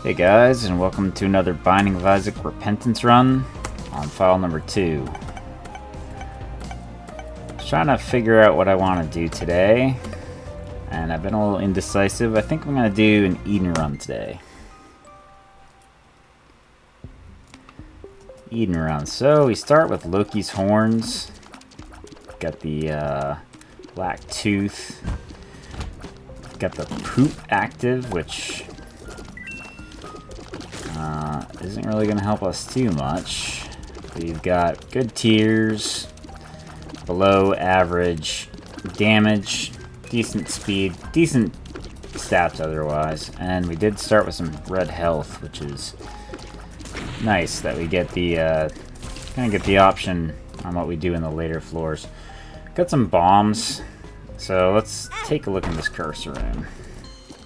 Hey guys, and welcome to another Binding of Isaac Repentance run on file number 2. Just trying to figure out what I want to do today, and I've been a little indecisive. I think I'm going to do an Eden run today. Eden run. So we start with Loki's horns. Got the black tooth. Got the poop active, which isn't really going to help us too much. We've got good tiers, below average damage, decent speed, decent stats otherwise, and we did start with some red health, which is nice that we get the kind of get the option on what we do in the later floors. Got some bombs, so let's take a look in this cursor room.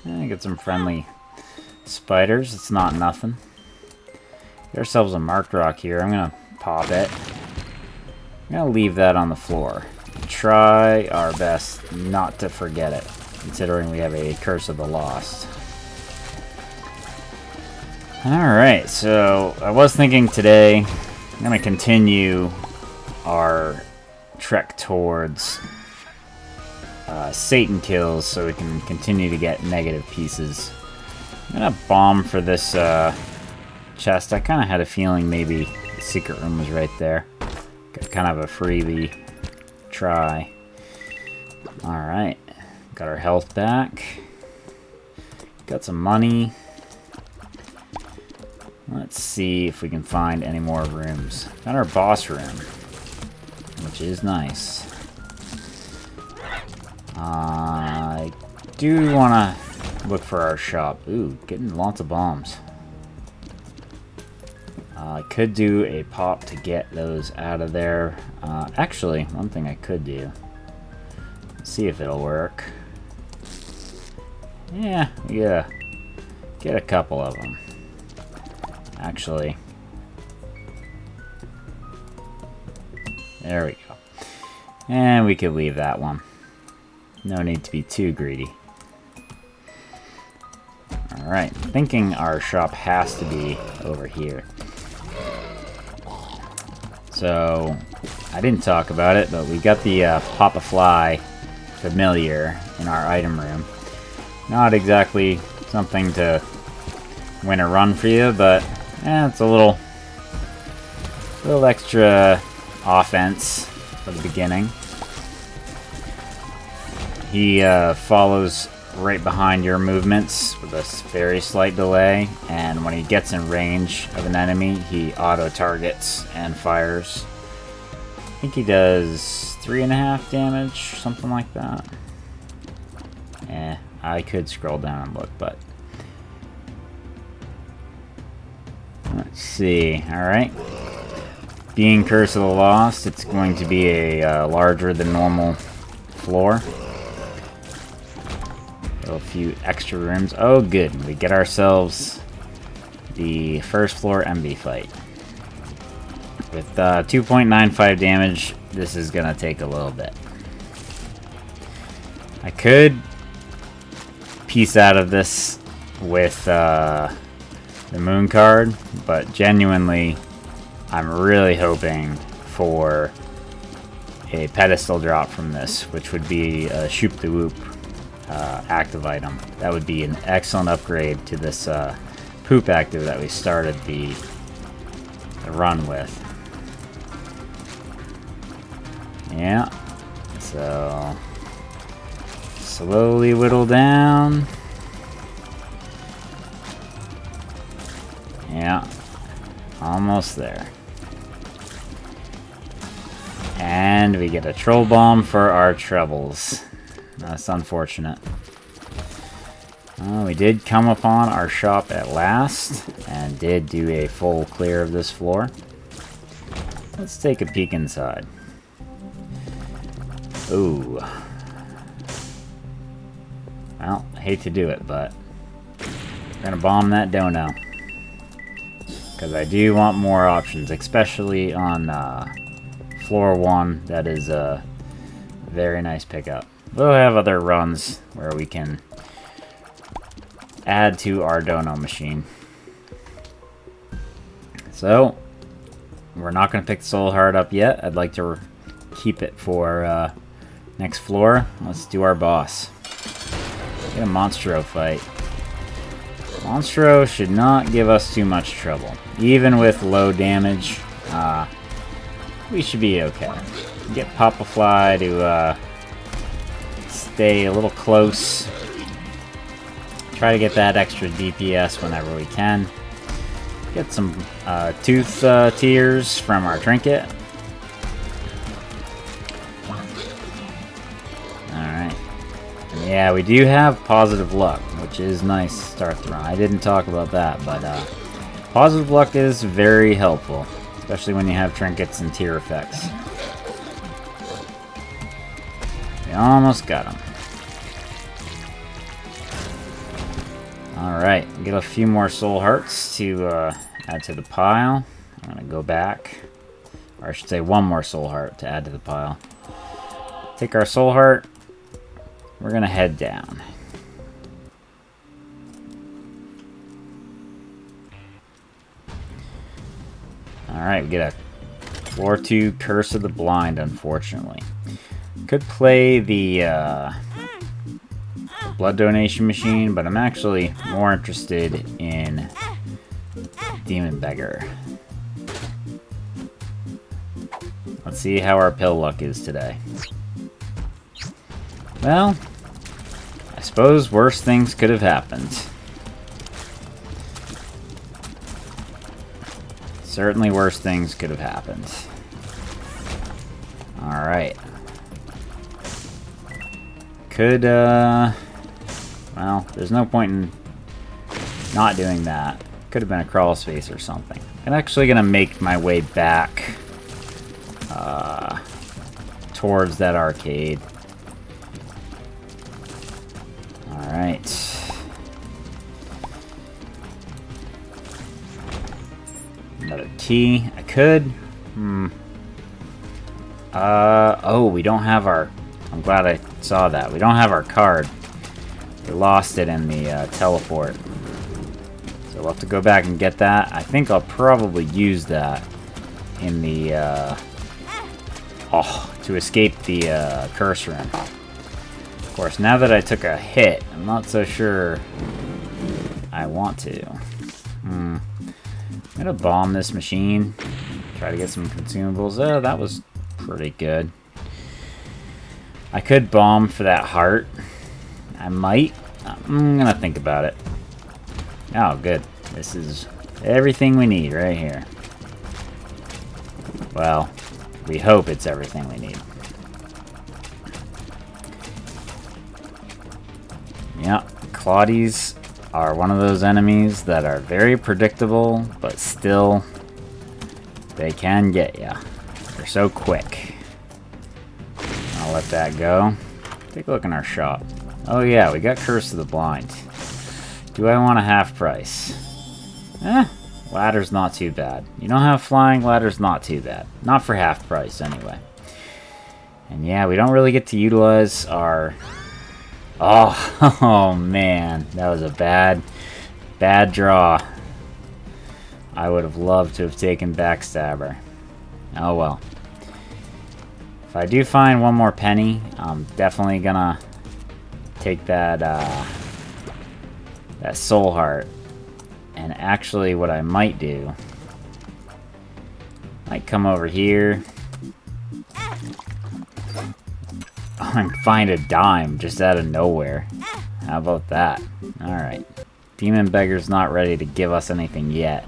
And get some friendly spiders. It's not nothing. Get ourselves a marked rock here. I'm gonna pop it. I'm gonna leave that on the floor. Try our best not to forget it, considering we have a Curse of the Lost. Alright, so I was thinking today I'm gonna continue our trek towards Satan kills so we can continue to get negative pieces. I'm gonna bomb for this chest. I kind of had a feeling maybe the secret room was right there. Got kind of a freebie try. Alright, got our health back. Got some money. Let's see if we can find any more rooms. Got our boss room, which is nice. I do want to look for our shop. Ooh, getting lots of bombs. I could do a pop to get those out of there. Actually, one thing I could do. See if it'll work. Yeah, get a couple of them. Actually, there we go. And we could leave that one. No need to be too greedy. Alright, thinking our shop has to be over here. So, I didn't talk about it, but we got the Pop-a-Fly familiar in our item room. Not exactly something to win a run for you, but it's a little extra offense for the beginning. He follows right behind your movements with a very slight delay, and when he gets in range of an enemy, he auto-targets and fires. I think he does 3.5 damage, something like that. I could scroll down and look, but let's see. Alright. Being Curse of the Lost, it's going to be a larger than normal floor. A few extra rooms. Oh, good. We get ourselves the first floor MB fight. With 2.95 damage, this is going to take a little bit. I could piece out of this with the moon card, but genuinely, I'm really hoping for a pedestal drop from this, which would be a Shoop the Whoop active item. That would be an excellent upgrade to this poop active that we started the run with. Yeah, so slowly whittle down. Yeah, almost there. And we get a troll bomb for our troubles. That's unfortunate. We did come upon our shop at last, and did do a full clear of this floor. Let's take a peek inside. Ooh. Well, I hate to do it, but we're gonna bomb that dono. Because I do want more options, especially on floor 1. That is a very nice pickup. We'll have other runs where we can add to our dono machine. So, we're not going to pick the soul heart up yet. I'd like to keep it for next floor. Let's do our boss. Get a Monstro fight. Monstro should not give us too much trouble. Even with low damage, we should be okay. Get Popafly to stay a little close. Try to get that extra DPS whenever we can. Get some tooth tears from our trinket. Alright. Yeah, we do have positive luck, which is nice to start the run. I didn't talk about that, but positive luck is very helpful, especially when you have trinkets and tier effects. We almost got him. Alright, get a few more soul hearts to add to the pile. I'm going to go back. Or I should say one more soul heart to add to the pile. Take our soul heart. We're going to head down. Alright, we get a floor 2 Curse of the Blind, unfortunately. Could play the blood donation machine, but I'm actually more interested in Demon Beggar. Let's see how our pill luck is today. Well, I suppose worse things could have happened. Certainly worse things could have happened. Alright. Could, well, there's no point in not doing that. Could have been a crawl space or something. I'm actually going to make my way back towards that arcade. Alright. Another key. I could. Oh, we don't have our... I'm glad I saw that. We don't have our card. We lost it in the teleport. So we'll have to go back and get that. I think I'll probably use that in the... to escape the curse room. Of course, now that I took a hit, I'm not so sure I want to. I'm gonna bomb this machine. Try to get some consumables. Oh, that was pretty good. I could bomb for that heart. I might. I'm gonna think about it. Oh, good. This is everything we need right here. Well, we hope it's everything we need. Yeah, Claudies are one of those enemies that are very predictable, but still, they can get ya. They're so quick. I'll let that go. Take a look in our shop. Oh yeah, we got Curse of the Blind. Do I want a half price? Ladder's not too bad. You don't have flying, ladder's not too bad. Not for half price, anyway. And yeah, we don't really get to utilize our... Oh man, that was a bad draw. I would have loved to have taken Backstabber. Oh well. If I do find one more penny, I'm definitely gonna take that that soul heart. And actually what I might do, might come over here and find a dime just out of nowhere. How about that? Alright. Demon Beggar's not ready to give us anything yet.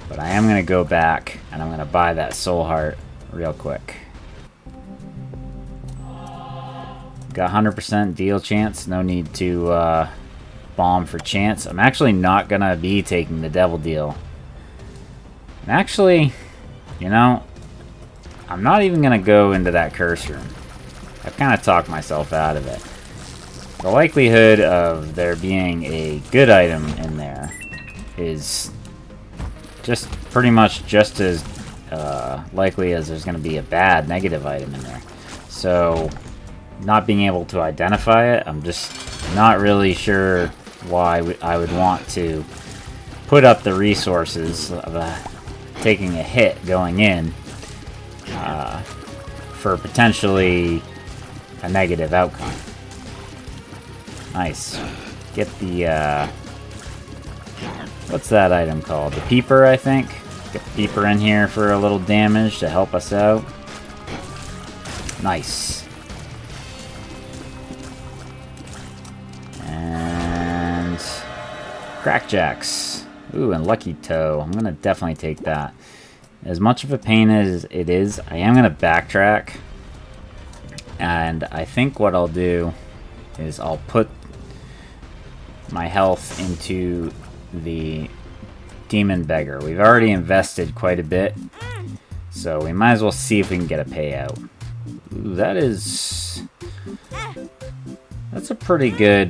But I am going to go back and I'm going to buy that soul heart real quick. Got 100% deal chance. No need to bomb for chance. I'm actually not going to be taking the devil deal. And actually, you know, I'm not even going to go into that curse room. I've kind of talked myself out of it. The likelihood of there being a good item in there is just pretty much just as likely as there's going to be a bad negative item in there. So, not being able to identify it, I'm just not really sure why I would want to put up the resources of taking a hit going in for potentially a negative outcome. Nice. Get the, what's that item called? The peeper, I think? Get the peeper in here for a little damage to help us out. Nice. And crackjacks. Ooh, and lucky toe. I'm gonna definitely take that. As much of a pain as it is, I am gonna backtrack. And I think what I'll do is I'll put my health into the demon beggar. We've already invested quite a bit, so we might as well see if we can get a payout. Ooh, that's a pretty good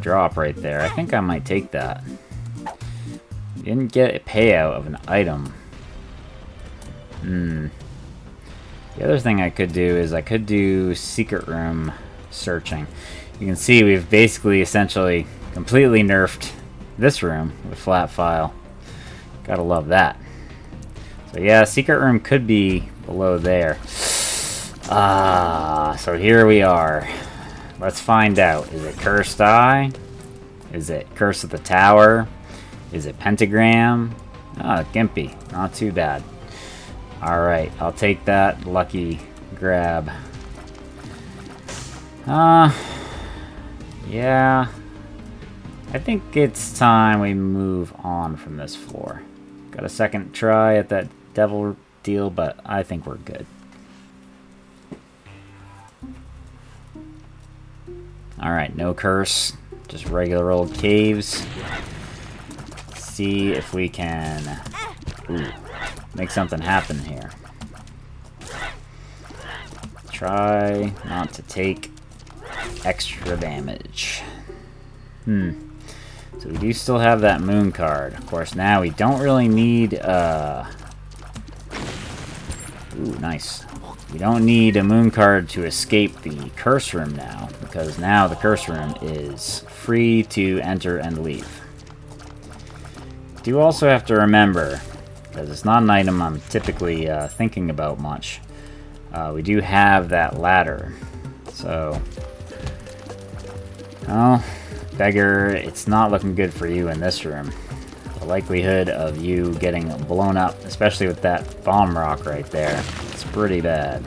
drop right there. I think I might take that. Didn't get a payout of an item. The other thing I could do is I could do secret room searching. You can see we've basically essentially completely nerfed this room with flat file. Gotta love that. So yeah, secret room could be below there. So here we are. Let's find out. Is it Cursed Eye? Is it Curse of the Tower? Is it Pentagram? Ah, Gimpy. Not too bad. Alright, I'll take that lucky grab. Yeah. I think it's time we move on from this floor. Got a second try at that devil deal, but I think we're good. Alright, no curse. Just regular old caves. See if we can make something happen here. Try not to take extra damage. So we do still have that moon card. Of course, now we don't really need ooh, nice. We don't need a moon card to escape the curse room now, because now the curse room is free to enter and leave. Do also have to remember, because it's not an item I'm typically thinking about much, we do have that ladder. So, well, beggar, it's not looking good for you in this room. The likelihood of you getting blown up, especially with that bomb rock right there, it's pretty bad.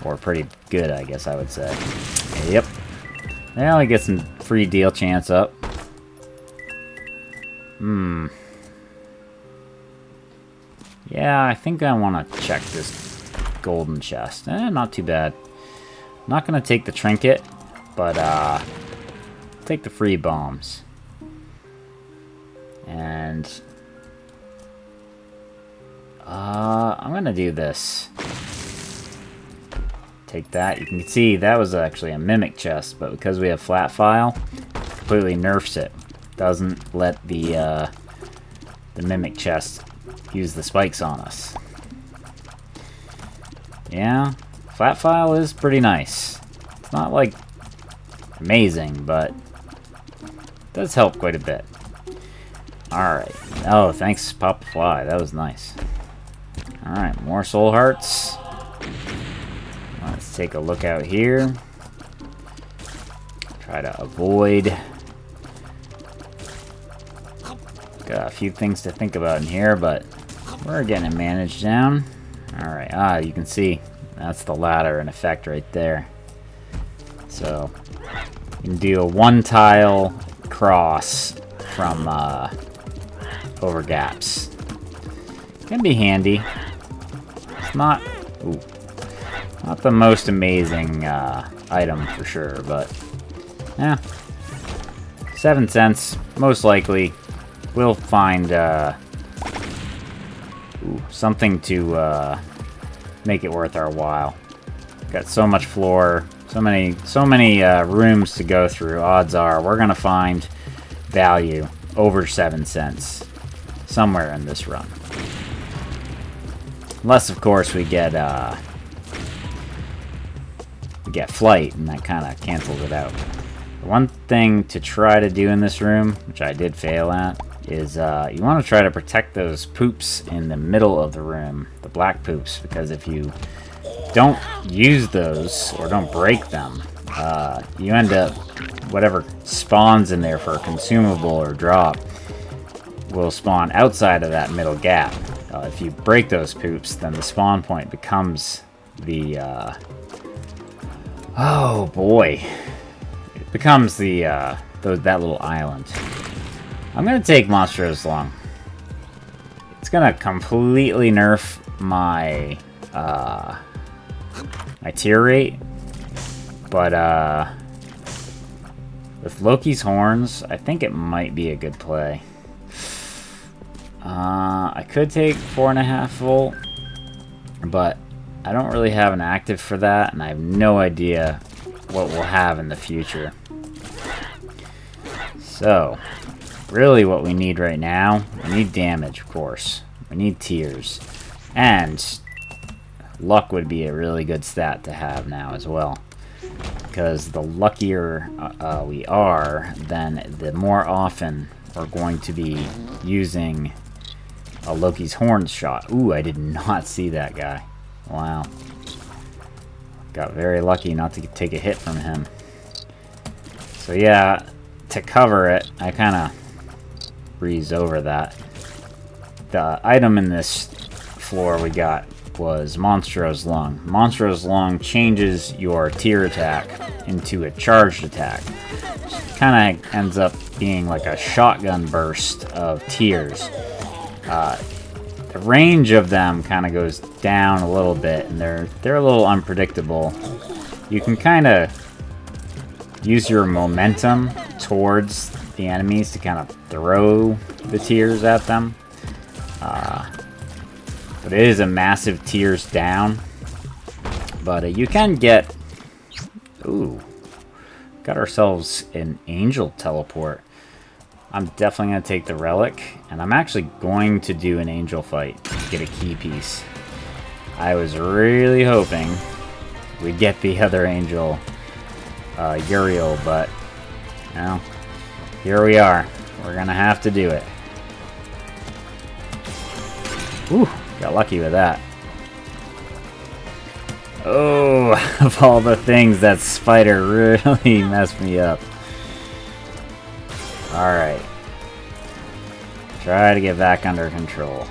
Or pretty good, I guess I would say. Yep. Now we get some free deal chance up. Yeah, I think I want to check this golden chest. Not too bad. Not going to take the trinket, but take the free bombs. And I'm going to do this. Take that. You can see that was actually a mimic chest, but because we have flat file, completely nerfs it. Doesn't let the mimic chest use the spikes on us. Yeah, flat file is pretty nice. It's not like amazing, but it does help quite a bit. Alright. Oh, thanks, Papa Fly. That was nice. Alright, more soul hearts. Let's take a look out here. Try to avoid. Got a few things to think about in here, but we're getting it managed down. Alright, you can see that's the ladder in effect right there. So, you can do a one-tile cross from over gaps. Can be handy. It's not the most amazing item for sure, but yeah, 7 cents most likely. We'll find something to make it worth our while. Got so much floor, so many rooms to go through. Odds are we're gonna find value over 7 cents somewhere in this run. Unless, of course, we get flight, and that kind of cancels it out. The one thing to try to do in this room, which I did fail at, is you want to try to protect those poops in the middle of the room, the black poops, because if you don't use those or don't break them, you end up, whatever spawns in there for a consumable or drop will spawn outside of that middle gap. If you break those poops, then the spawn point becomes the oh boy, it becomes the that little island. I'm gonna take Monstrous Lung. It's gonna completely nerf my my tier rate, but with Loki's horns, I think it might be a good play. I could take 4.5 volt, but I don't really have an active for that, and I have no idea what we'll have in the future. So, really what we need right now, we need damage, of course. We need tiers. And luck would be a really good stat to have now as well. Because the luckier we are, then the more often we're going to be using a Loki's Horns shot. Ooh, I did not see that guy. Wow. Got very lucky not to take a hit from him. So yeah, to cover it, I kind of breezed over that. The item in this floor we got was Monstrous Lung. Monstrous Lung changes your tier attack into a charged attack. Kind of ends up being like a shotgun burst of tiers. The range of them kind of goes down a little bit, and they're a little unpredictable. You can kind of use your momentum towards the enemies to kind of throw the tiers at them. But it is a massive tiers down. But you can get... Ooh. Got ourselves an angel teleport. I'm definitely going to take the relic, and I'm actually going to do an angel fight to get a key piece. I was really hoping we'd get the other angel, Uriel, but, you know, here we are. We're going to have to do it. Whew, got lucky with that. Oh, of all the things, that spider really messed me up. Alright. Try to get back under control.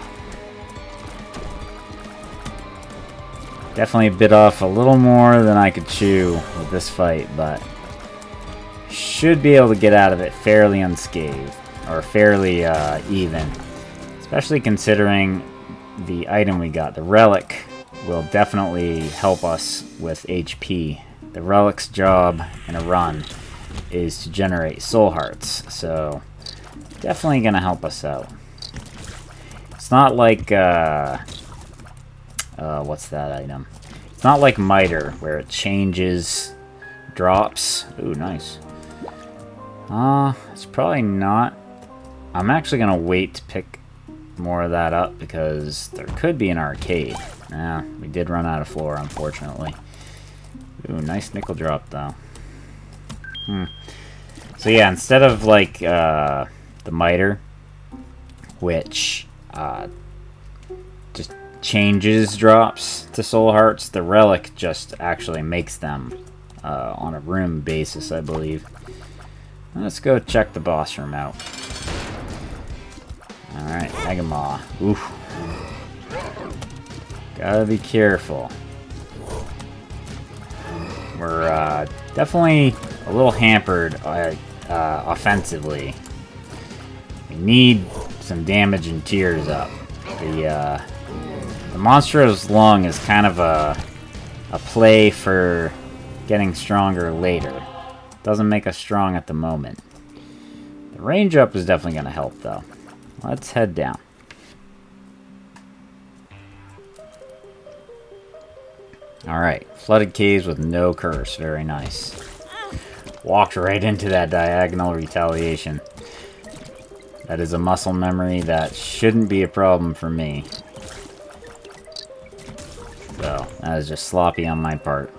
Definitely bit off a little more than I could chew with this fight, but should be able to get out of it fairly unscathed, or fairly even. Especially considering the item we got. The relic will definitely help us with HP. The relic's job in a run is to generate soul hearts, so definitely gonna help us out. It's not like what's that item? It's not like Miter where it changes drops. Ooh, nice. It's probably not. I'm actually gonna wait to pick more of that up because there could be an arcade. We did run out of floor, unfortunately. Ooh, nice nickel drop though. So yeah, instead of like the Miter, which just changes drops to soul hearts, the relic just actually makes them on a room basis, I believe. Let's go check the boss room out. Alright, Megamaw. Oof. Gotta be careful. We're definitely a little hampered offensively. We need some damage and tiers up. The Monstrous Lung is kind of a play for getting stronger later. Doesn't make us strong at the moment. The range up is definitely going to help though. Let's head down. Alright, flooded caves with no curse. Very nice. Walked right into that diagonal retaliation. That is a muscle memory that shouldn't be a problem for me. So, that is just sloppy on my part.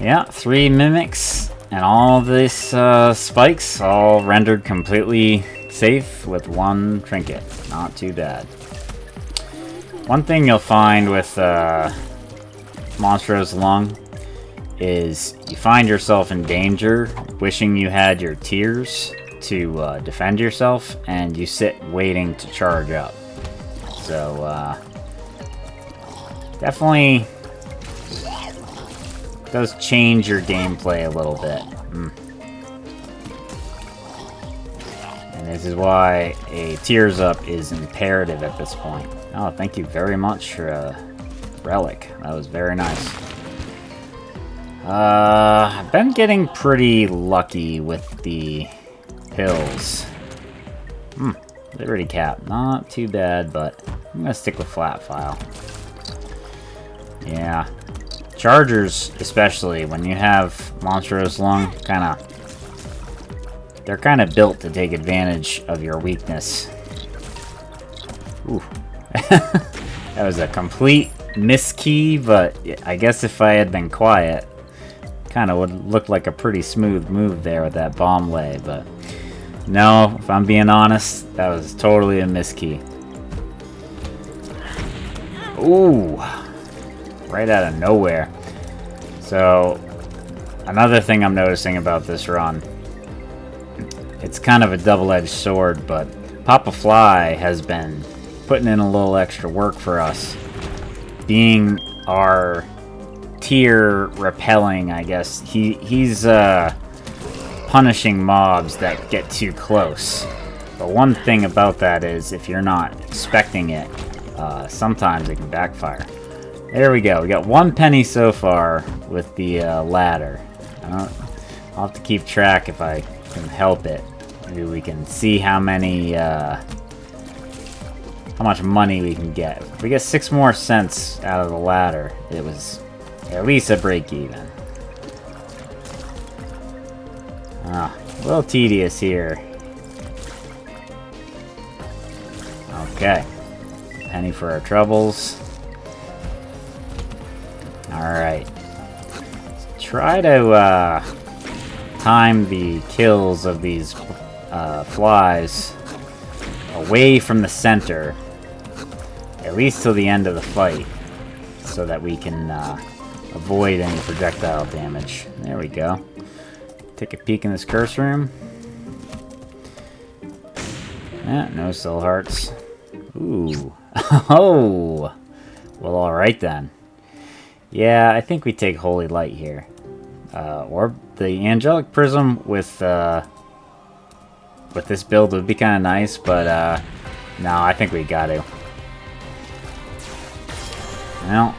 Yeah, 3 mimics. And all this spikes all rendered completely safe with one trinket. Not too bad. One thing you'll find with Monstrous Lung is you find yourself in danger, wishing you had your tears to defend yourself, and you sit waiting to charge up. So, definitely does change your gameplay a little bit. And this is why a tears up is imperative at this point. Oh, thank you very much for a relic. That was very nice. I've been getting pretty lucky with the pills. Liberty cap, not too bad, but I'm gonna stick with flat file. Yeah. Chargers, especially, when you have Monstrous Lung, they're kind of built to take advantage of your weakness. Ooh. That was a complete miskey, but I guess if I had been quiet, kind of would look like a pretty smooth move there with that bomb lay, but no, if I'm being honest, that was totally a miskey. Ooh. Right out of nowhere. So, another thing I'm noticing about this run, it's kind of a double-edged sword, but Papa Fly has been putting in a little extra work for us. Being our tier repelling, I guess. He's punishing mobs that get too close. But one thing about that is, if you're not expecting it, sometimes it can backfire. There we go. We got 1 penny so far with the ladder. I'll have to keep track if I can help it. Maybe we can see how many, how much money we can get. If we get 6 more cents out of the ladder, it was at least a break even. A little tedious here. Okay. Penny for our troubles. Alright. Try to time the kills of these flies away from the center, at least till the end of the fight, so that we can avoid any projectile damage. There we go. Take a peek in this curse room. No soul hearts. Ooh. Oh! Well, alright then. Yeah, I think we take Holy Light here. Or the Angelic Prism with this build would be kind of nice, but no, I think we got to. Well,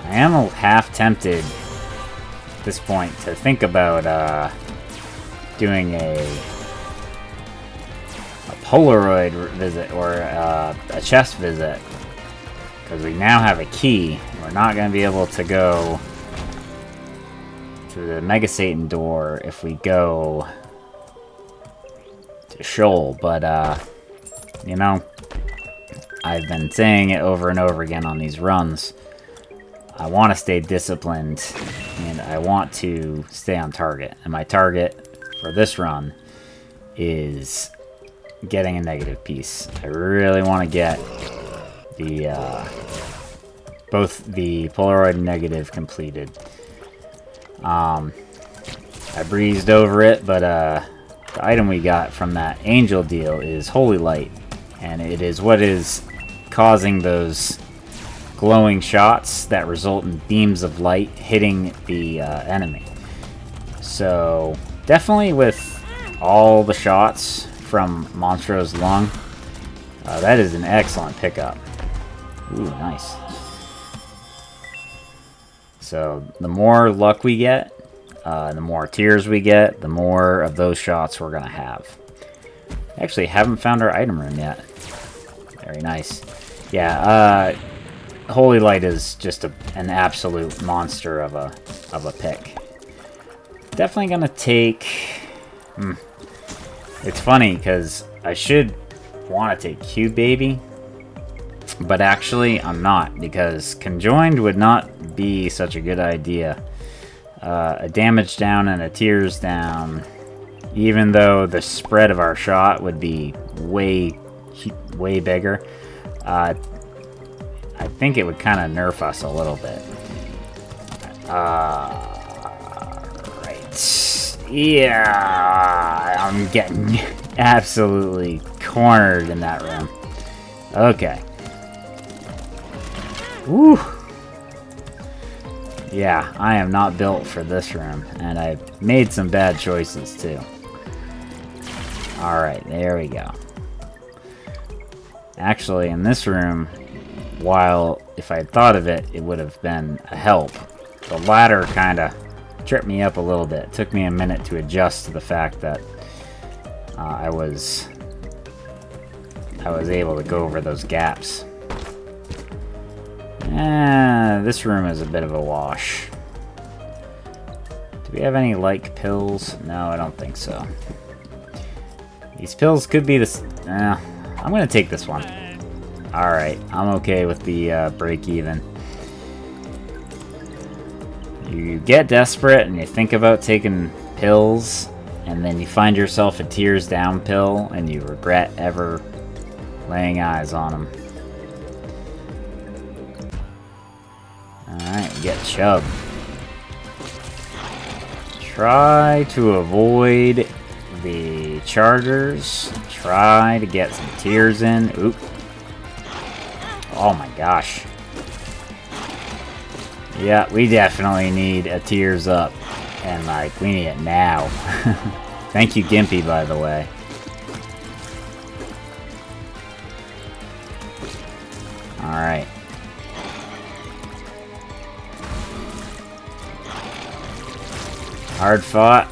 I am half tempted at this point to think about doing a Polaroid visit or a chest visit, because we now have a key. We're not going to be able to go to the Mega Satan door if we go to Shoal, but you know, I've been saying it over and over again on these runs. I want to stay disciplined, and I want to stay on target. And my target for this run is getting a negative piece. I really want to get the both the Polaroid and negative completed. I breezed over it, but the item we got from that angel deal is Holy Light, and it is what is causing those glowing shots that result in beams of light hitting the enemy. So definitely with all the shots from Monstrous Lung, that is an excellent pickup. Ooh, nice. So the more luck we get, the more tears we get, the more of those shots we're going to have. Actually, haven't found our item room yet. Very nice. Yeah, Holy Light is just an absolute monster of a pick. Definitely going to take... It's funny, because I should want to take Cube Baby, but actually I'm not, because Conjoined would not be such a good idea. a damage down and a tears down, even though the spread of our shot would be way bigger, I think it would kind of nerf us a little bit. Right. Yeah, I'm getting absolutely cornered in that room. Okay. Woo! Yeah, I am not built for this room, and I made some bad choices too. Alright, there we go. Actually, in this room, while if I had thought of it, it would have been a help. The ladder kind of tripped me up a little bit. It took me a minute to adjust to the fact that I was able to go over those gaps. This room is a bit of a wash. Do we have any like pills? No, I don't think so. These pills could be this. I'm gonna take this one. Alright, I'm okay with the break even. You get desperate and you think about taking pills, and then you find yourself a tears down pill and you regret ever laying eyes on them. Alright, we get Chubb. Try to avoid the chargers. Try to get some tears in. Oop. Oh my gosh. Yeah, we definitely need a tears up. And like, we need it now. Thank you, Gimpy, by the way. Alright. Hard fought.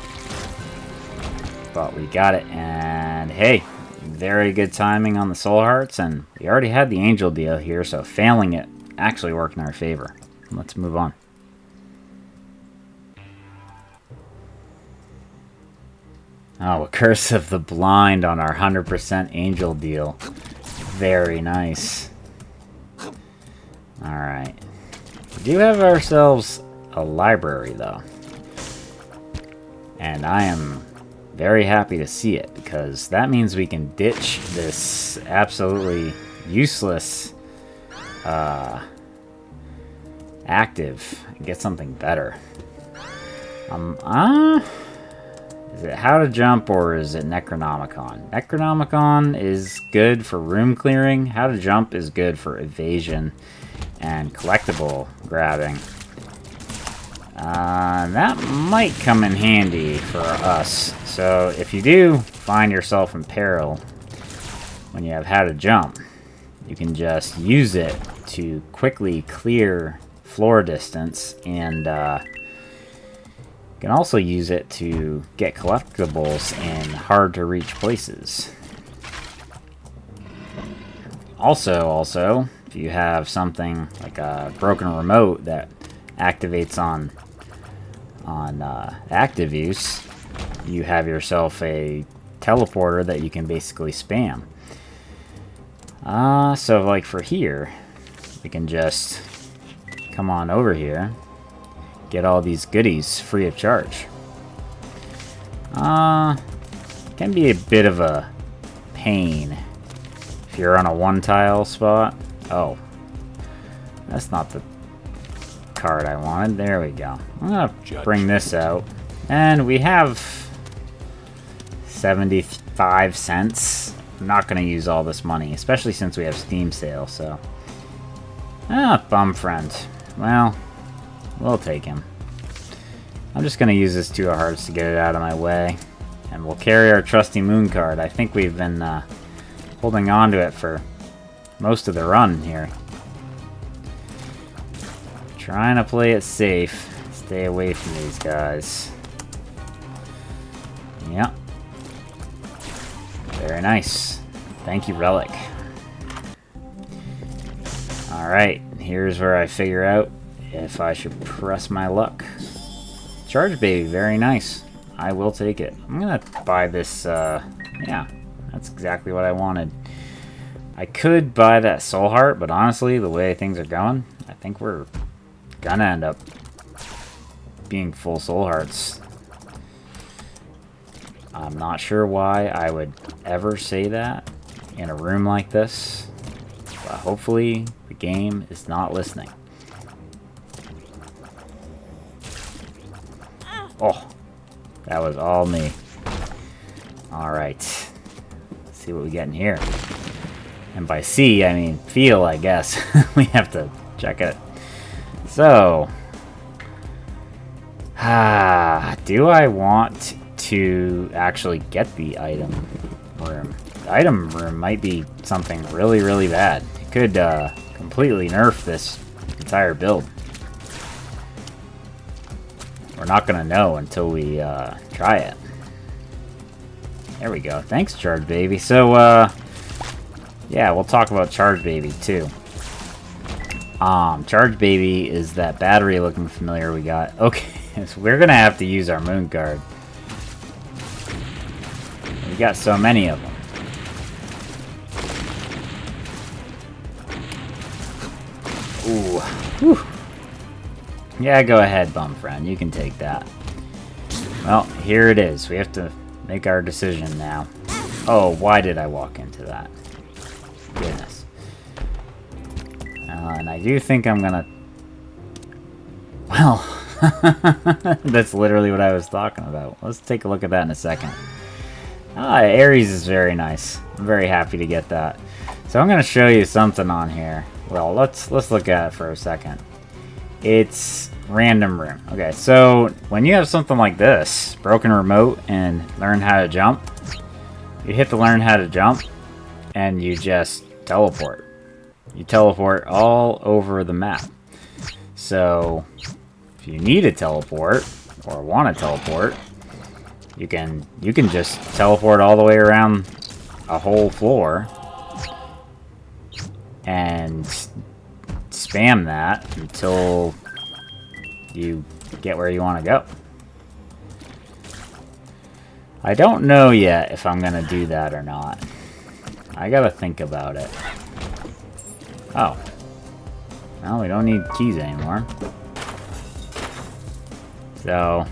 But we got it. And hey, very good timing on the soul hearts. And we already had the angel deal here, so failing it actually worked in our favor. Let's move on. Oh, a Curse of the Blind on our 100% angel deal. Very nice. Alright. We do have ourselves a library, though. And I am very happy to see it, because that means we can ditch this absolutely useless active and get something better. Is it How to Jump or is it Necronomicon? Necronomicon is good for room clearing. How to Jump is good for evasion and collectible grabbing. That might come in handy for us. So if you do find yourself in peril when you have How to Jump, you can just use it to quickly clear floor distance, and you can also use it to get collectibles in hard to reach places. Also, if you have something like a broken remote that activates on active use, you have yourself a teleporter that you can basically spam. So like for here, we can just come on over here, get all these goodies free of charge. Can be a bit of a pain if you're on a one tile spot. Oh, that's not the card I wanted. There we go. I'm gonna bring this out, and we have 75 cents. I'm not gonna use all this money, especially since we have Steam sale. So, bum friend. Well, we'll take him. I'm just gonna use this 2 of hearts to get it out of my way, and we'll carry our trusty moon card. I think we've been holding on to it for most of the run here. Trying to play it safe. Stay away from these guys. Yep. Very nice. Thank you, Relic. Alright, here's where I figure out if I should press my luck. Charge Baby, very nice. I will take it. I'm gonna buy this, yeah, that's exactly what I wanted. I could buy that Soul Heart, but honestly, the way things are going, I think we're gonna end up being full soul hearts. I'm not sure why I would ever say that in a room like this, but hopefully the game is not listening. Oh, that was all me. Alright, let's see what we get in here. And by see, I mean feel, I guess. We have to check it. So, do I want to actually get the item room? The item room might be something really, really bad. It could completely nerf this entire build. We're not gonna know until we try it. There we go. Thanks, Charge Baby. So, yeah, we'll talk about Charge Baby too. Charge Baby is that battery looking familiar we got. Okay, so we're gonna have to use our moon card. We got so many of them. Ooh. Whew. Yeah, go ahead, bum friend. You can take that. Well, here it is. We have to make our decision now. Oh, why did I walk into that? Goodness. And I do think I'm gonna... Well, that's literally what I was talking about. Let's take a look at that in a second. Ares is very nice. I'm very happy to get that. So I'm gonna show you something on here. Well, let's look at it for a second. It's random room. Okay, so when you have something like this, broken remote and learn how to jump, you hit the learn how to jump and you just teleport. You teleport all over the map. So if you need to teleport or want to teleport, you can just teleport all the way around a whole floor and spam that until you get where you want to go. I don't know yet if I'm gonna do that or not. I gotta think about it. Oh. Well, we don't need keys anymore. So...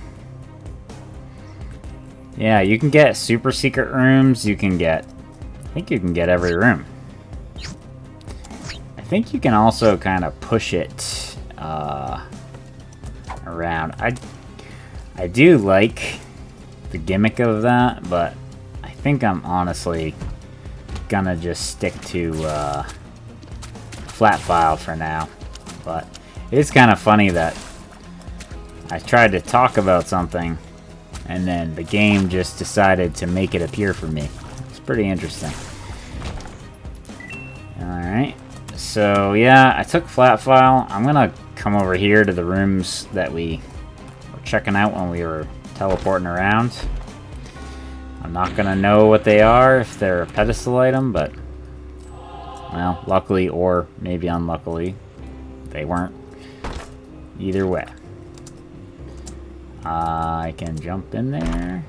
yeah, you can get super secret rooms. You can get... I think you can get every room. I think you can also kind of push it around. I do like the gimmick of that, but I think I'm honestly gonna just stick to flat file for now. But it is kind of funny that I tried to talk about something and then the game just decided to make it appear for me. It's pretty interesting. Alright, so yeah, I took flat file. I'm gonna come over here to the rooms that we were checking out when we were teleporting around. I'm not gonna know what they are if they're a pedestal item, but well, luckily or maybe unluckily, they weren't. Either way. I can jump in there.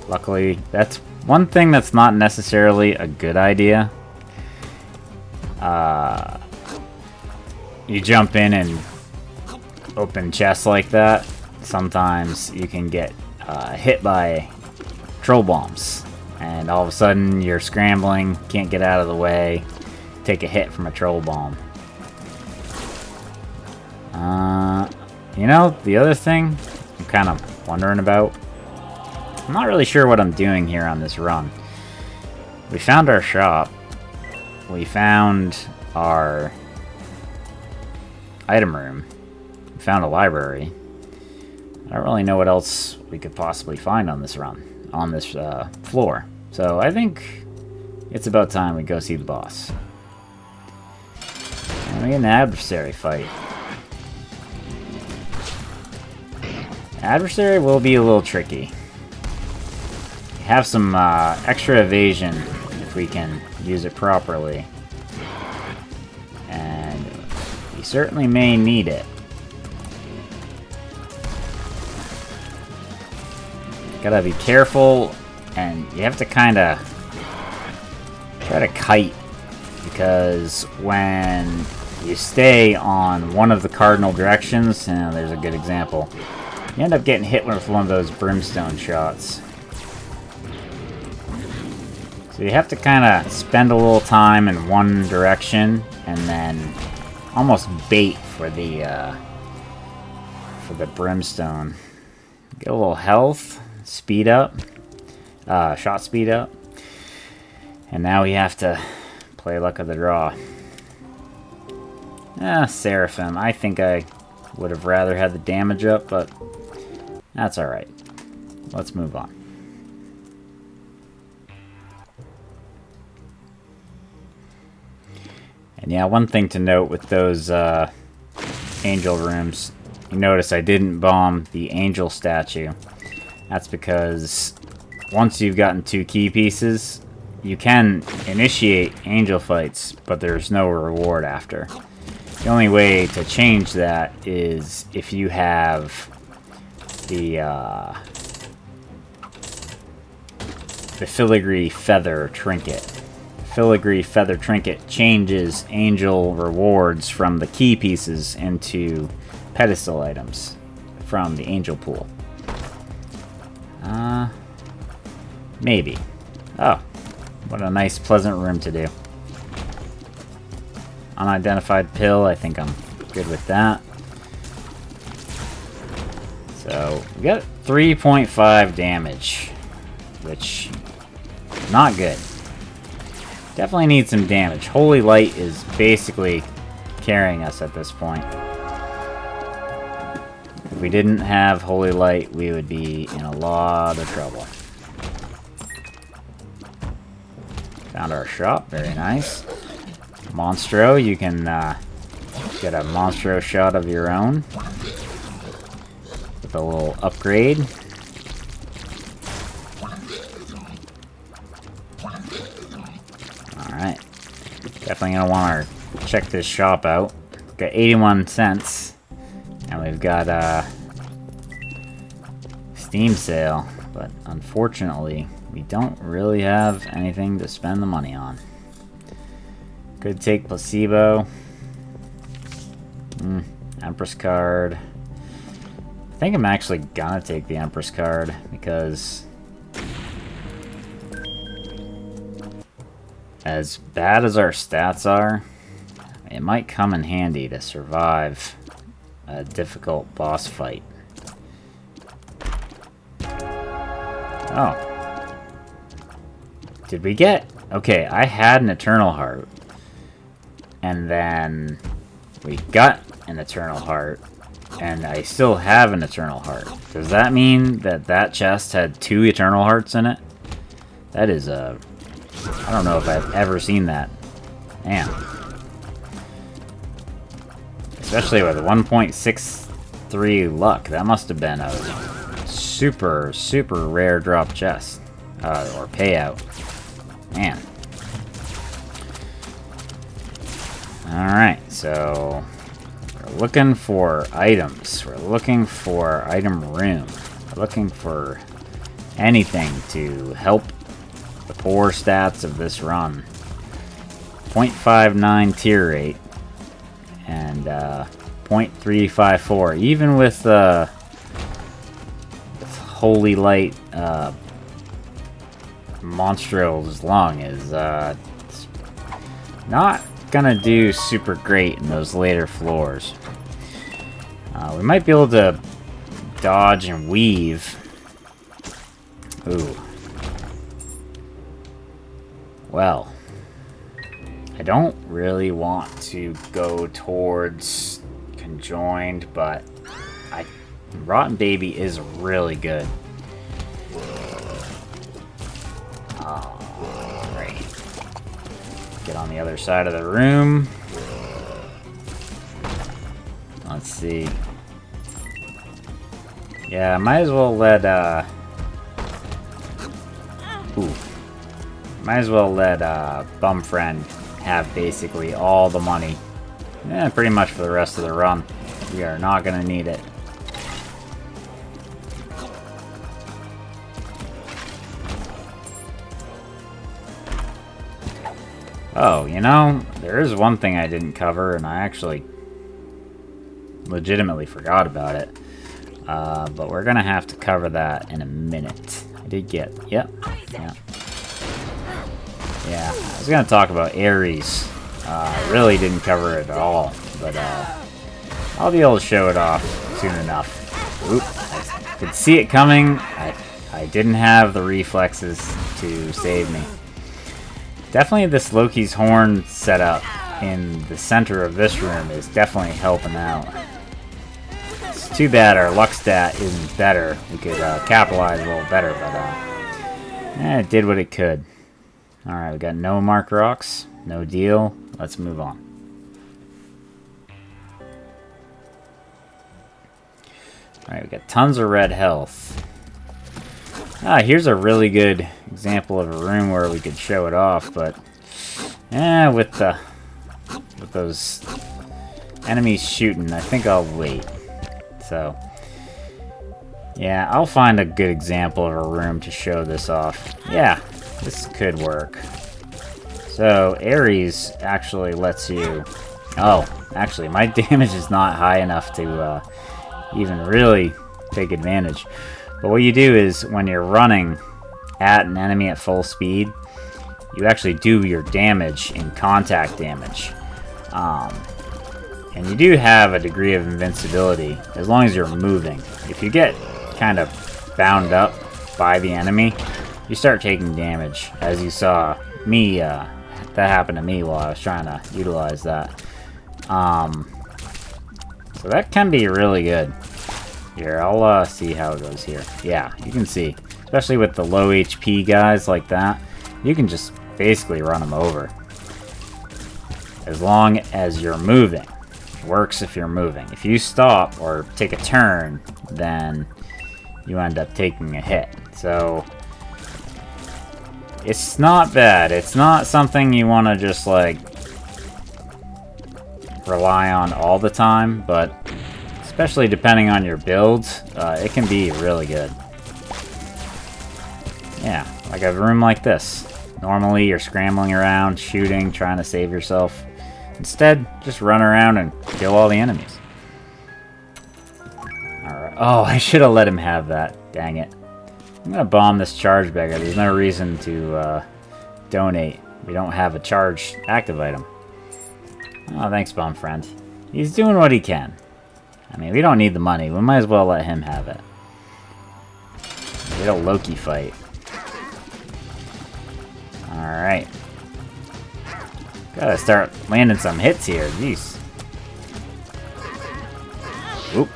Luckily, that's one thing that's not necessarily a good idea. You jump in and open chests like that. Sometimes you can get hit by troll bombs. And all of a sudden, you're scrambling, can't get out of the way, take a hit from a troll bomb. You know, the other thing I'm kind of wondering about, I'm not really sure what I'm doing here on this run. We found our shop. We found our item room. We found a library. I don't really know what else we could possibly find on this run, on this floor. So I think it's about time we go see the boss. And we get an adversary fight. Adversary will be a little tricky. Have some extra evasion if we can use it properly. And we certainly may need it. Gotta be careful, and you have to kind of try to kite, because when you stay on one of the cardinal directions, and there's a good example, you end up getting hit with one of those brimstone shots. So you have to kind of spend a little time in one direction, and then almost bait for the brimstone. Get a little health, speed up, shot speed up, and now we have to play luck of the draw. Seraphim. I think I would have rather had the damage up, but that's alright. Let's move on. And yeah, one thing to note with those angel rooms, you notice I didn't bomb the angel statue. That's because once you've gotten 2 key pieces, you can initiate angel fights, but there's no reward after. The only way to change that is if you have the filigree feather trinket. Filigree feather trinket changes angel rewards from the key pieces into pedestal items from the angel pool. Maybe. Oh, what a nice, pleasant room to do. Unidentified pill, I think I'm good with that. So, we got 3.5 damage, which, not good. Definitely need some damage. Holy Light is basically carrying us at this point. If we didn't have Holy Light, we would be in a lot of trouble. Found our shop, very nice. Monstro, you can get a Monstro shot of your own with a little upgrade. Alright. Definitely gonna want to check this shop out. Got 81 cents. And we've got Steam sale. But unfortunately, we don't really have anything to spend the money on. Could take placebo. Empress card. I think I'm actually gonna take the Empress card because as bad as our stats are, it might come in handy to survive a difficult boss fight. Oh. Did we get... Okay, I had an Eternal Heart. And then we got an Eternal Heart. And I still have an Eternal Heart. Does that mean that that chest had 2 Eternal Hearts in it? That is a... I don't know if I've ever seen that. Man. Especially with 1.63 luck. That must have been a super, super rare drop chest. Or payout. Man. Alright, so... we're looking for items. We're looking for item room. We're looking for anything to help the poor stats of this run. 0.59 tier rate. And 0.354. Even with Holy Light Monstro's lung is not gonna do super great in those later floors. We might be able to dodge and weave. Ooh. Well, I don't really want to go towards conjoined, but Rotten Baby is really good. Alright. Get on the other side of the room. Let's see. Yeah, might as well let, might as well let, Bumfriend have basically all the money. Yeah, pretty much for the rest of the run. We are not gonna need it. Oh, you know, there is one thing I didn't cover, and I actually legitimately forgot about it. But we're gonna have to cover that in a minute. I did get... Yep. Yeah. Yeah, I was gonna talk about Ares. I really didn't cover it at all, but I'll be able to show it off soon enough. Oop, I could see it coming. I didn't have the reflexes to save me. Definitely this Loki's Horn setup in the center of this room is definitely helping out. It's too bad our luck stat isn't better. We could capitalize a little better, but it did what it could. Alright, we got no mark rocks. No deal. Let's move on. Alright, we got tons of red health. Here's a really good example of a room where we could show it off, but with those enemies shooting, I think I'll wait. So, yeah, I'll find a good example of a room to show this off. Yeah, this could work. So, Ares actually lets you... Oh, actually, my damage is not high enough to even really take advantage. But what you do is, when you're running at an enemy at full speed, you actually do your damage in contact damage. And you do have a degree of invincibility, as long as you're moving. If you get kind of bound up by the enemy, you start taking damage. As you saw me, that happened to me while I was trying to utilize that. So that can be really good. Here, I'll see how it goes here. Yeah, you can see. Especially with the low HP guys like that, you can just basically run them over. As long as you're moving. It works if you're moving. If you stop or take a turn, then you end up taking a hit. So, it's not bad. It's not something you want to just, like, rely on all the time, but... especially depending on your build, it can be really good. Yeah, like a room like this. Normally you're scrambling around, shooting, trying to save yourself. Instead, just run around and kill all the enemies. Alright. Oh, I should have let him have that. Dang it. I'm gonna bomb this charge beggar. There's no reason to donate. We don't have a charge active item. Oh, thanks, bomb friend. He's doing what he can. I mean, we don't need the money. We might as well let him have it. Get a Loki fight. Alright. Gotta start landing some hits here. Jeez. Oop.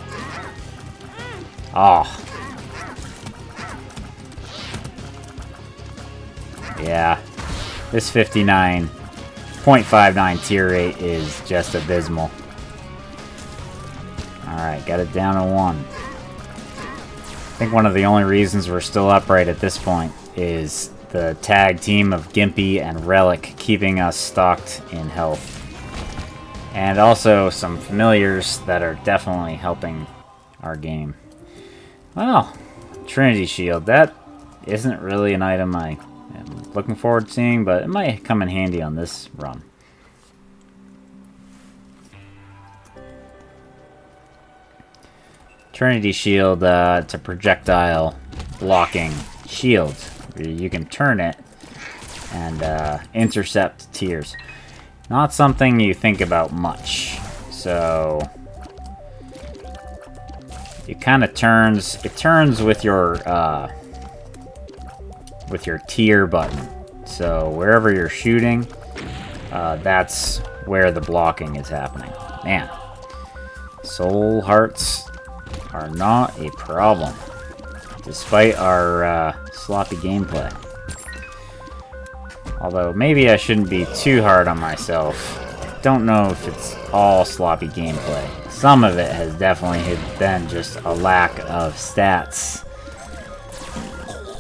Oh. Yeah. This 59.59 tier rate is just abysmal. Alright, got it down to 1. I think one of the only reasons we're still upright at this point is the tag team of Gimpy and Relic keeping us stocked in health. And also some familiars that are definitely helping our game. Well, Trinity Shield. That isn't really an item I am looking forward to seeing, but it might come in handy on this run. Trinity Shield, it's a projectile blocking shield. You can turn it and intercept tiers. Not something you think about much. So it kind of turns. It turns with your tier button. So wherever you're shooting, that's where the blocking is happening. Man, soul hearts are not a problem, despite our sloppy gameplay. Although, maybe I shouldn't be too hard on myself. I don't know if it's all sloppy gameplay. Some of it has definitely been just a lack of stats.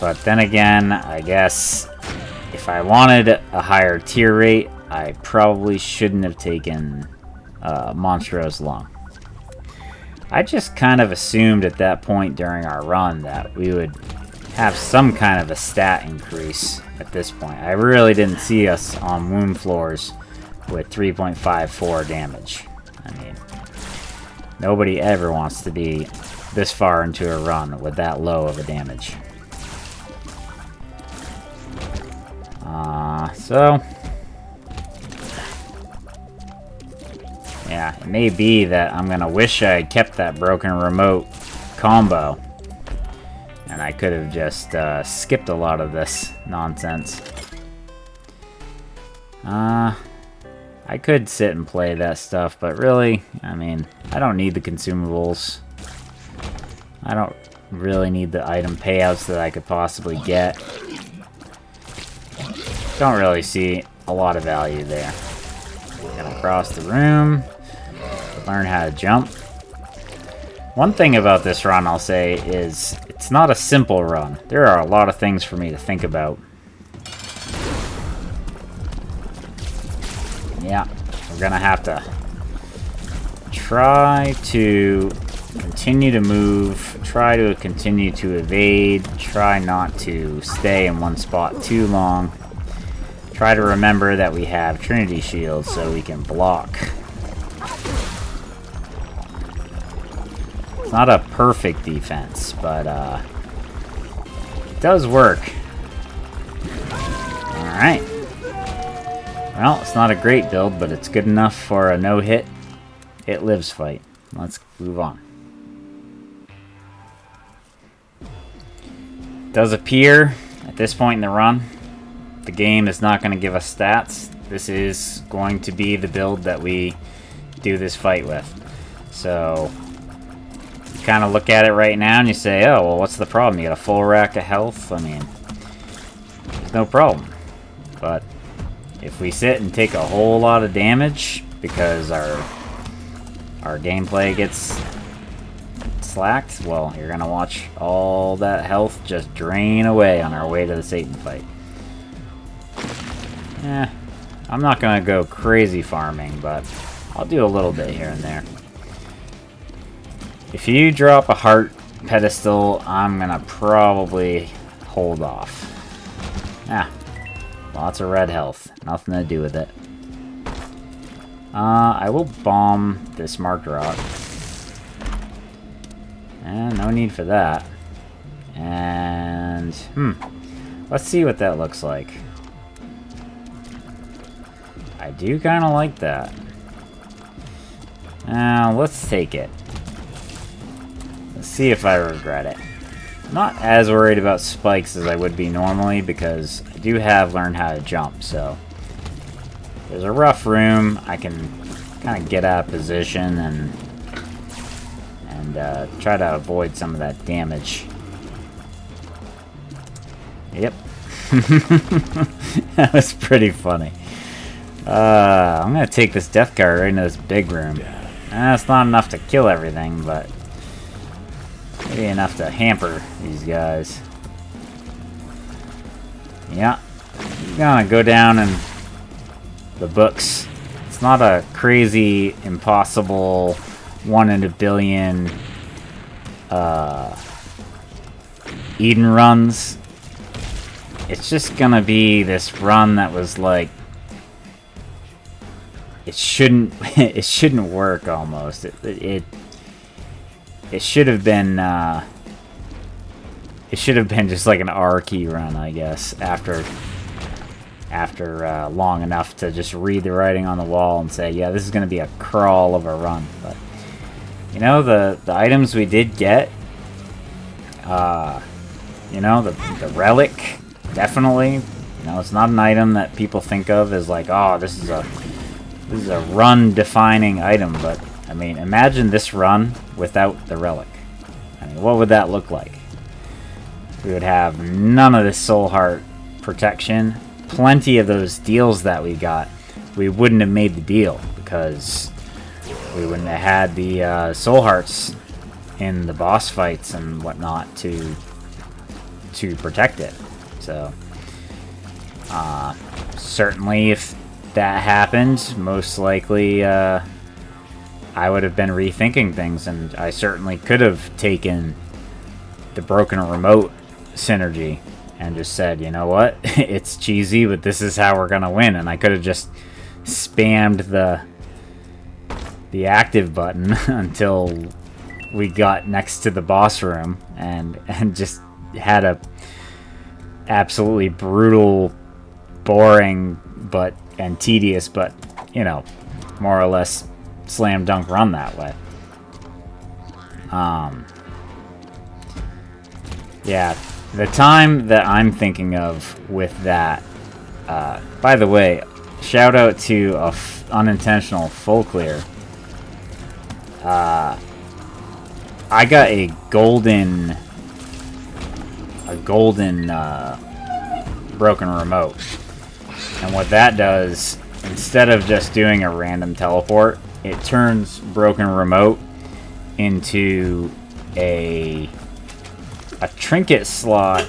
But then again, I guess if I wanted a higher tier rate, I probably shouldn't have taken Monstrous Lung. I just kind of assumed at that point during our run that we would have some kind of a stat increase at this point. I really didn't see us on wound floors with 3.54 damage. I mean, nobody ever wants to be this far into a run with that low of a damage. So yeah, it may be that I'm gonna wish I had kept that broken remote combo, and I could have just skipped a lot of this nonsense. I could sit and play that stuff, but really, I mean, I don't need the consumables. I don't really need the item payouts that I could possibly get. Don't really see a lot of value there. Gotta cross the room, learn how to jump. One thing about this run, I'll say, is it's not a simple run. There are a lot of things for me to think about. Yeah, we're gonna have to try to continue to move, try to continue to evade, try not to stay in one spot too long. Try to remember that we have Trinity shields so we can block. It's not a perfect defense, but it does work. Alright. Well, it's not a great build, but it's good enough for a no-hit, it lives fight. Let's move on. It does appear, at this point in the run, the game is not going to give us stats. This is going to be the build that we do this fight with. So, you kind of look at it right now and you say, oh, well, what's the problem? You got a full rack of health? I mean, there's no problem. But if we sit and take a whole lot of damage because our gameplay gets slacked, well, you're going to watch all that health just drain away on our way to the Satan fight. Eh, I'm not going to go crazy farming, but I'll do a little bit here and there. If you drop a heart pedestal, I'm going to probably hold off. Ah, lots of red health. Nothing to do with it. I will bomb this marked rock. And no need for that. And, let's see what that looks like. I do kind of like that. Now, let's take it. Let's see if I regret it. I'm not as worried about spikes as I would be normally because I do have learned how to jump, so there's a rough room. I can kind of get out of position and try to avoid some of that damage. Yep. That was pretty funny. I'm gonna take this death card right into this big room. It's not enough to kill everything, but maybe enough to hamper these guys. Yeah, you're gonna go down in the books. It's not a crazy, impossible, 1 in a billion Eden runs. It's just gonna be this run that was like, it shouldn't work almost. It should have been just like an R key run, I guess, after long enough to just read the writing on the wall and say, yeah, this is going to be a crawl of a run. But you know, the items we did get, you know, the relic, definitely. You know, it's not an item that people think of as like, oh, this is a run-defining item, but I mean, imagine this run without the relic. I mean, what would that look like? We would have none of this soul heart protection, plenty of those deals that we got. We wouldn't have made the deal because we wouldn't have had the soul hearts in the boss fights and whatnot to protect it. So, certainly if that happened, most likely I would have been rethinking things, and I certainly could have taken the broken remote synergy and just said, you know what, it's cheesy, but this is how we're gonna win. And I could have just spammed the active button until we got next to the boss room and just had a absolutely brutal, boring, and tedious, but you know, more or less slam dunk run that way. Yeah, the time that I'm thinking of with that, by the way, shout out to unintentional full clear. I got a golden broken remote, and what that does, instead of just doing a random teleport, it turns broken remote into a trinket slot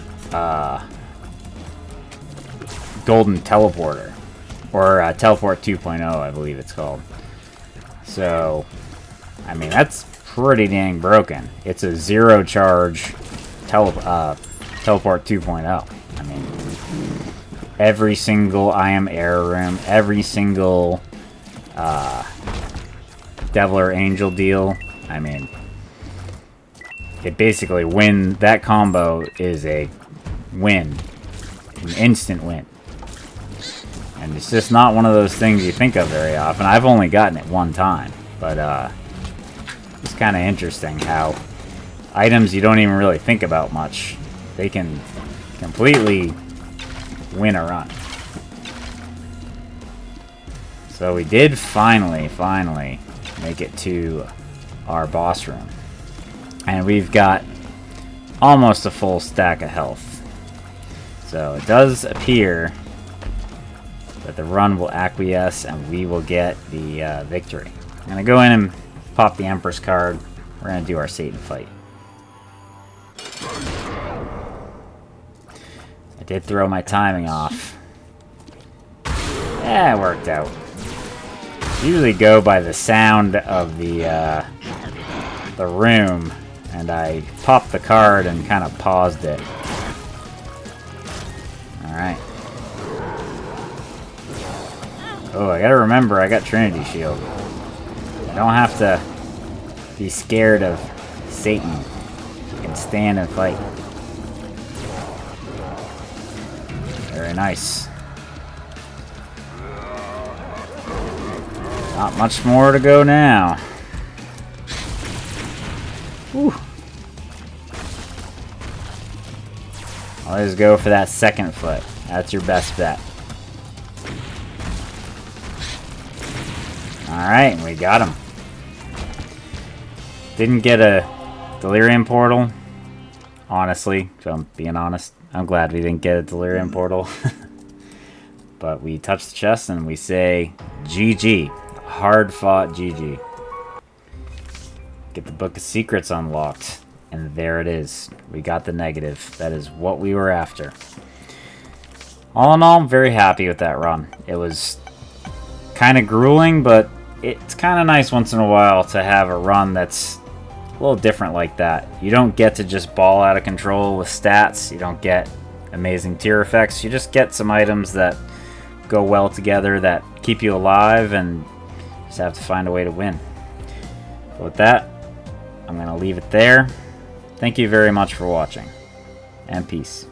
golden teleporter, or teleport 2.0, I believe it's called. So, I mean, that's pretty dang broken. It's a zero charge teleport 2.0. I mean, every single I am air room, every single devil or angel deal. I mean, it basically that combo is a win, an instant win. And it's just not one of those things you think of very often. I've only gotten it one time, but it's kind of interesting how items you don't even really think about much, they can completely win a run. So we did finally make it to our boss room. And we've got almost a full stack of health. So it does appear that the run will acquiesce and we will get the victory. I'm going to go in and pop the Empress card. We're going to do our Satan fight. I did throw my timing off. Yeah, it worked out. Usually go by the sound of the room, and I popped the card and kind of paused it. Alright. Oh, I gotta remember I got Trinity Shield. I don't have to be scared of Satan. I can stand and fight. Very nice. Not much more to go now. Whew. Always go for that second foot. That's your best bet. Alright, we got him. Didn't get a delirium portal. Honestly, if I'm being honest, I'm glad we didn't get a delirium portal. But we touch the chest and we say GG. Hard fought GG. Get the Book of Secrets unlocked. And there it is. We got the negative. That is what we were after. All in all, I'm very happy with that run. It was kind of grueling, but it's kind of nice once in a while to have a run that's a little different like that. You don't get to just ball out of control with stats. You don't get amazing tier effects. You just get some items that go well together, that keep you alive, and just have to find a way to win. But with that, I'm going to leave it there. Thank you very much for watching, and peace.